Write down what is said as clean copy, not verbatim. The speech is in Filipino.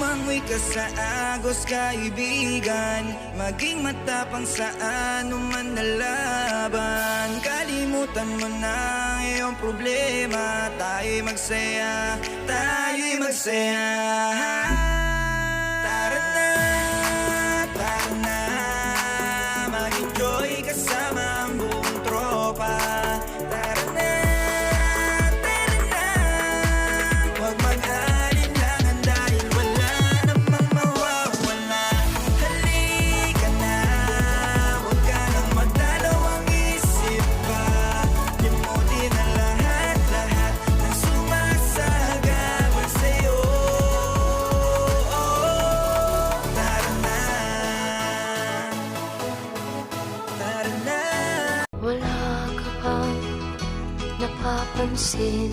Lumangoy ka sa agos kaibigan, maging matapang sa anuman na laban. Kalimutan mo na ang iyong problema, tayo'y magsaya, tayo'y magsaya. Tara na, tara na, mag-enjoy kasama ang buong tropa. Tara na, tara na, huwag mag-alinlangan dahil wala namang mawawala. Halika na, huwag ka nang magdalawang isip pa. Limutin na lahat-lahat ng sumasagabal sa'yo. Tara na, tara na. Wala ka bang napapansin?